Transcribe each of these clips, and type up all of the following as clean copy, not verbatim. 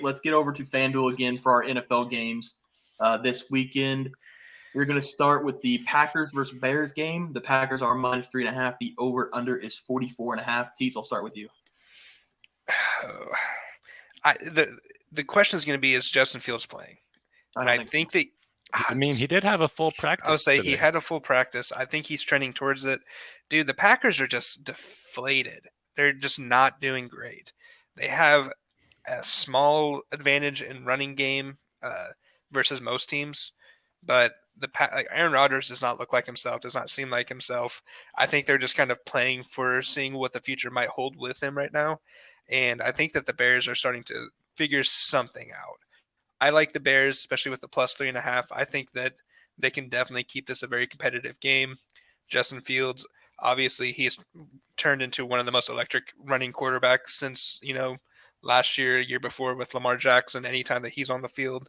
let's get over to FanDuel again for our NFL games this weekend. We're going to start with the Packers versus Bears game. The Packers are -3.5. The over/under is 44.5. Teats, I'll start with you. The question is going to be, is Justin Fields playing? I think that. I mean, he did have a full practice. I would say today. he had a full practice. I think he's trending towards it. Dude, the Packers are just deflated. They're just not doing great. They have a small advantage in running game versus most teams, but Aaron Rodgers does not look like himself, does not seem like himself. I think they're just kind of playing for seeing what the future might hold with him right now, and I think that the Bears are starting to figure something out. I like the Bears, especially with the +3.5. I think that they can definitely keep this a very competitive game. Justin Fields, obviously, he's turned into one of the most electric running quarterbacks since, last year before with Lamar Jackson, anytime that he's on the field.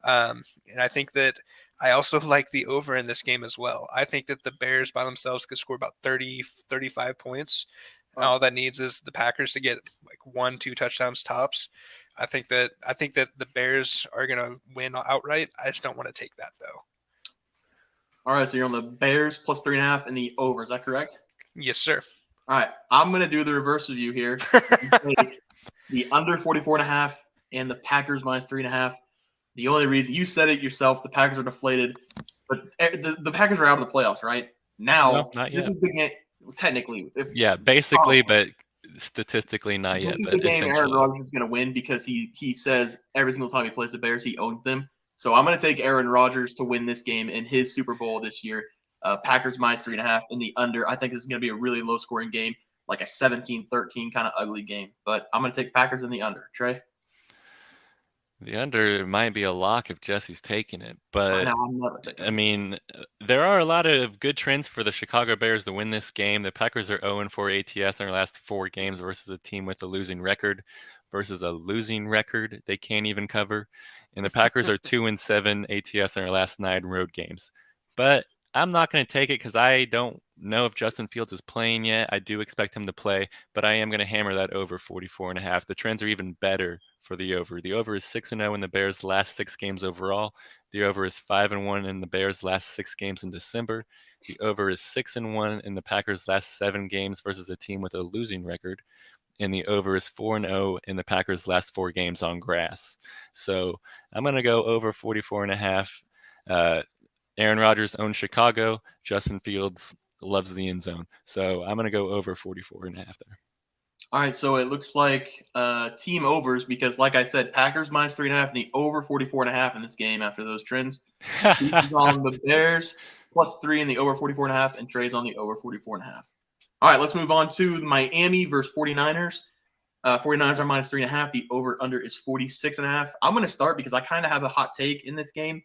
And I think that I also like the over in this game as well. I think that the Bears by themselves could score about 30, 35 points. And all that needs is the Packers to get like 1-2 touchdowns tops. I think that the Bears are going to win outright. I just don't want to take that, though. All right, so you're on the Bears +3.5 and the over. Is that correct? Yes, sir. All right, I'm going to do the reverse of you here. Take the under 44.5 and the Packers -3.5. The only reason you said it yourself, the Packers are deflated, but the Packers are out of the playoffs, right? Now, this is the game, technically. Basically, but statistically not yet. This is the game Aaron Rodgers is going to win because he says every single time he plays the Bears, he owns them. So I'm going to take Aaron Rodgers to win this game in his Super Bowl this year. Packers -3.5 in the under. I think this is going to be a really low-scoring game, like a 17-13 kind of ugly game. But I'm going to take Packers in the under. Trey? The under might be a lock if Jesse's taking it, but I mean, there are a lot of good trends for the Chicago Bears to win this game. The Packers are 0-4 ATS in their last 4 games versus a team with a losing record. They can't even cover. And the Packers are 2-7 ATS in their last 9 road games. But I'm not going to take it because I don't know if Justin Fields is playing yet. I do expect him to play, but I am going to hammer that over 44.5. The trends are even better for the over. The over is 6-0 in the Bears' last 6 games overall. The over is 5-1 in the Bears' last 6 games in December. The over is 6-1 in the Packers' last 7 games versus a team with a losing record. And the over is 4-0 in the Packers' last 4 games on grass. So I'm going to go over 44.5. Aaron Rodgers owns Chicago. Justin Fields loves the end zone. So I'm going to go over 44.5 there. All right, so it looks like team overs because, like I said, Packers -3.5 and the over 44.5 in this game after those trends. Teats is on the Bears +3 and the over 44.5, and Trey's on the over 44.5. All right, let's move on to Miami versus 49ers. 49ers are -3.5. The over/under is 46.5. I'm going to start because I kind of have a hot take in this game.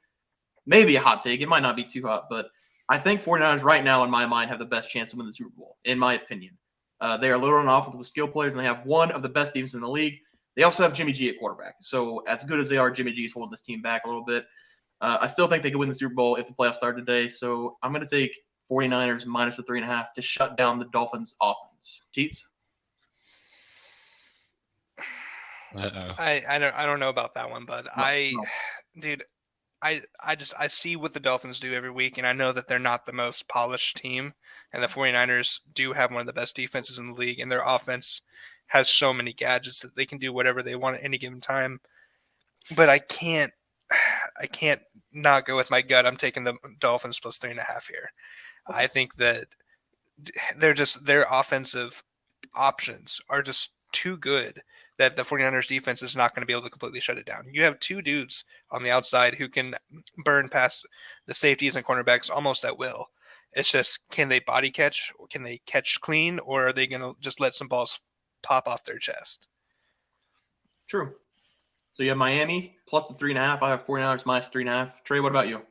Maybe a hot take. It might not be too hot, but I think 49ers right now, in my mind, have the best chance to win the Super Bowl, in my opinion. They are loaded on offense with skill players, and they have one of the best teams in the league. They also have Jimmy G at quarterback. So as good as they are, Jimmy G is holding this team back a little bit. I still think they could win the Super Bowl if the playoffs start today. So I'm going to take 49ers -3.5 to shut down the Dolphins' offense. Teats? I don't know about that one, but I see what the Dolphins do every week, and I know that they're not the most polished team, and the 49ers do have one of the best defenses in the league, and their offense has so many gadgets that they can do whatever they want at any given time. But I can't not go with my gut. I'm taking the Dolphins +3.5 here. I think that their offensive options are just too good that the 49ers defense is not going to be able to completely shut it down. You have 2 dudes on the outside who can burn past the safeties and cornerbacks almost at will. It's just, can they body catch? Can they catch clean? Or are they going to just let some balls pop off their chest? True. So you have Miami +3.5. I have 49ers -3.5. Trey, what about you?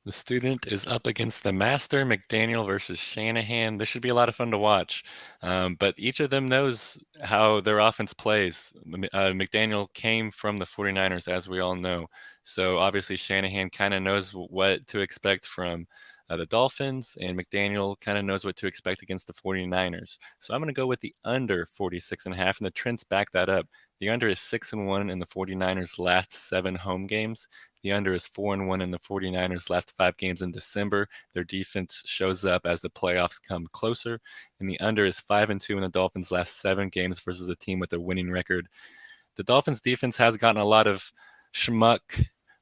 The student is up against the master, McDaniel versus Shanahan. This should be a lot of fun to watch. But each of them knows how their offense plays. McDaniel came from the 49ers, as we all know. So obviously Shanahan kind of knows what to expect from the Dolphins, and McDaniel kind of knows what to expect against the 49ers. So I'm going to go with the under 46.5, and the trends back that up. The under is 6-1 in the 49ers' last 7 home games. The under is 4-1 in the 49ers' last 5 games in December. Their defense shows up as the playoffs come closer. And the under is 5-2 in the Dolphins' last 7 games versus a team with a winning record. The Dolphins' defense has gotten a lot of schmuck,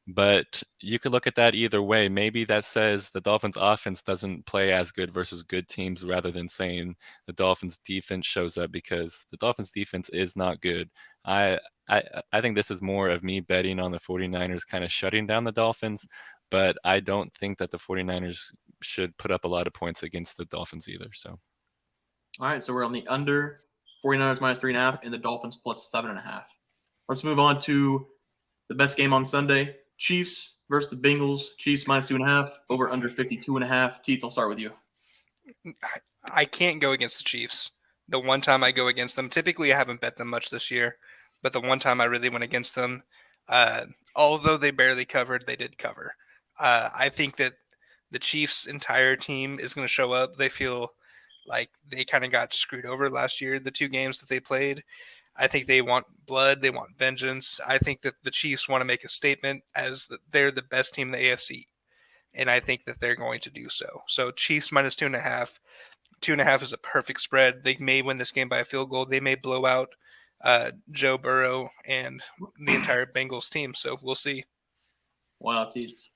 but you could look at that either way. Maybe that says the Dolphins' offense doesn't play as good versus good teams rather than saying the Dolphins' defense shows up because the Dolphins' defense is not good. I I think this is more of me betting on the 49ers kind of shutting down the Dolphins, but I don't think that the 49ers should put up a lot of points against the Dolphins either. So, All right, so we're on the under 49ers minus 3.5 and the Dolphins plus 7.5. Let's move on to the best game on Sunday. Chiefs versus the Bengals. Chiefs minus 2.5, over under 52.5. Teats, I'll start with you. I can't go against the Chiefs. The one time I go against them, typically I haven't bet them much this year, but the one time I really went against them, although they barely covered, they did cover. I think that the Chiefs' entire team is going to show up. They feel like they kind of got screwed over last year, the 2 games that they played. I think they want blood. They want vengeance. I think that the Chiefs want to make a statement as they're the best team in the AFC, and I think that they're going to do so. So Chiefs minus 2.5. 2.5 is a perfect spread. They may win this game by a field goal. They may blow out Joe Burrow and the entire Bengals team. So we'll see. Wow, Teats.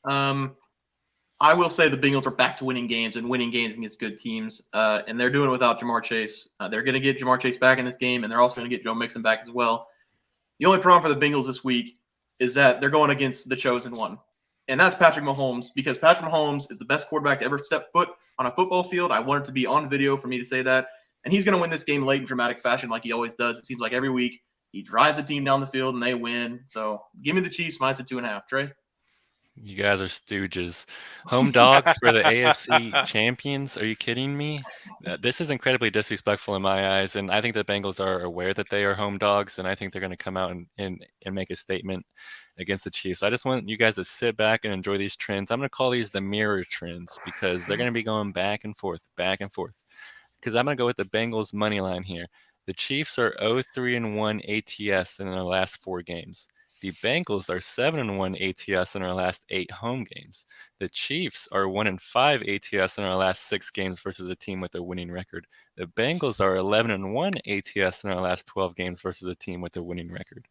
I will say the Bengals are back to winning games and winning games against good teams, and they're doing it without Jamar Chase. They're going to get Jamar Chase back in this game, and they're also going to get Joe Mixon back as well. The only problem for the Bengals this week is that they're going against the chosen one, and that's Patrick Mahomes, because Patrick Mahomes is the best quarterback to ever step foot on a football field. I want it to be on video for me to say that, and he's going to win this game late in dramatic fashion like he always does. It seems like every week he drives the team down the field, and they win. So give me the Chiefs minus the 2.5. Trey? you guys are stooges. Home dogs for the AFC champions? Are you kidding me? This is incredibly disrespectful in my eyes, and I think the Bengals are aware that they are home dogs, and I think they're going to come out and make a statement against the Chiefs. I just want you guys to sit back and enjoy these trends. I'm going to call these the mirror trends because they're going to be going back and forth, because I'm going to go with the Bengals money line here. The Chiefs are 0-3-1 ATS in their last 4 games. The Bengals are 7-1 ATS in our last 8 home games. The Chiefs are 1-5 ATS in our last 6 games versus a team with a winning record. The Bengals are 11-1 ATS in our last 12 games versus a team with a winning record.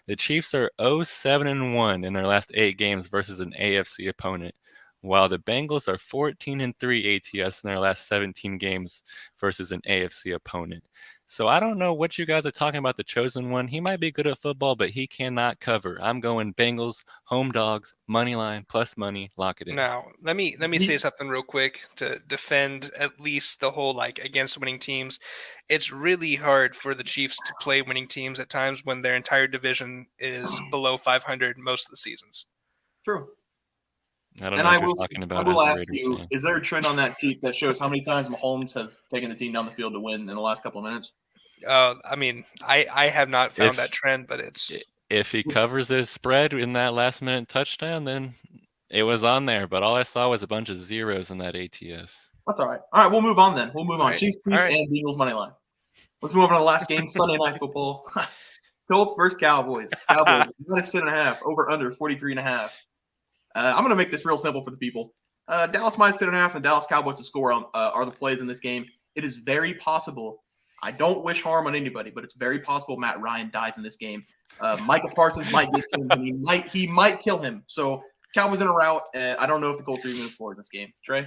The Chiefs are 0-7-1 in their last 8 games versus an AFC opponent, while the Bengals are 14-3 ATS in their last 17 games versus an AFC opponent. So I don't know what you guys are talking about, the chosen one. He might be good at football, but he cannot cover. I'm going Bengals, home dogs, money line, plus money, lock it in. Now, let me say something real quick to defend at least the whole against winning teams. It's really hard for the Chiefs to play winning teams at times when their entire division is below 500 most of the seasons. True. I don't know what you're talking about. I will ask you, is there a trend on that sheet that shows how many times Mahomes has taken the team down the field to win in the last couple of minutes? I mean, I have not found that trend, but if he covers his spread in that last minute touchdown, then it was on there. But all I saw was a bunch of zeros in that ATS. That's all right. All right, we'll move on then. We'll move on. Chiefs and Bengals money line. Let's move on to the last game, Sunday Night Football. Colts versus Cowboys. Cowboys minus 10.5, over under 43.5. I'm going to make this real simple for the people. Dallas minus 10.5 and Dallas Cowboys to score are the plays in this game. It is very possible. I don't wish harm on anybody, but it's very possible Matt Ryan dies in this game. Micah Parsons might get killed, and he might kill him. So Cowboys in a rout. I don't know if the Colts are even going to score in this game. Trey?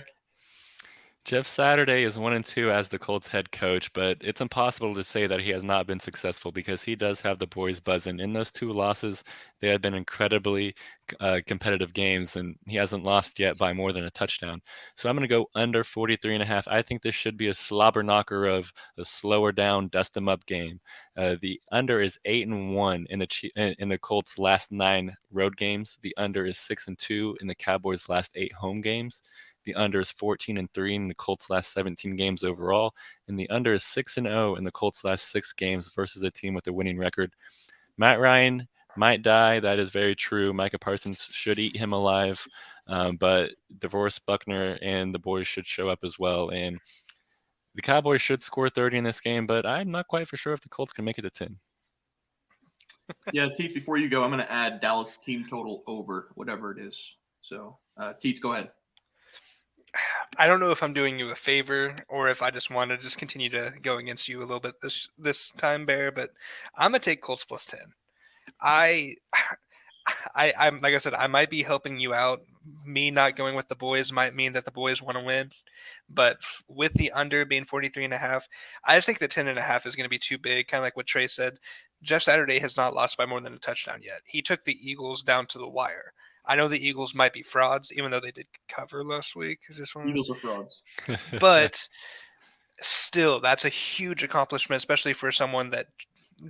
Jeff Saturday is 1-2 as the Colts head coach, but it's impossible to say that he has not been successful because he does have the boys buzzing. In those 2 losses, they have been incredibly competitive games, and he hasn't lost yet by more than a touchdown. So I'm going to go under 43.5. I think this should be a slobber knocker of a slower down, dust them up game. The under is 8-1 in the Colts' last 9 road games. The under is 6-2 in the Cowboys' last 8 home games. The under is 14-3 in the Colts' last 17 games overall, and the under is 6-0 in the Colts' last 6 games versus a team with a winning record. Matt Ryan might die. That is very true. Micah Parsons should eat him alive, but DeVorce Buckner and the boys should show up as well. And the Cowboys should score 30 in this game, but I'm not quite for sure if the Colts can make it to 10. Yeah, Teats, before you go, I'm going to add Dallas team total over, whatever it is. So, Teats, go ahead. I don't know if I'm doing you a favor or if I just want to just continue to go against you a little bit this time, Bear, but I'm going to take Colts plus 10. I'm like I said, I might be helping you out. Me not going with the boys might mean that the boys want to win, but with the under being 43.5, I just think the 10.5 is going to be too big. Kind of like what Trey said. Jeff Saturday has not lost by more than a touchdown yet. He took the Eagles down to the wire. I know the Eagles might be frauds, even though they did cover last week. Eagles are frauds. But still, that's a huge accomplishment, especially for someone that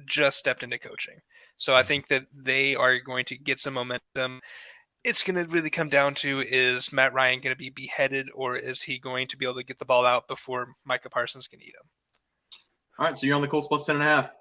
just stepped into coaching. So I think that they are going to get some momentum. It's going to really come down to, is Matt Ryan going to be beheaded, or is he going to be able to get the ball out before Micah Parsons can eat him? All right, so you're on the Colts plus 10.5.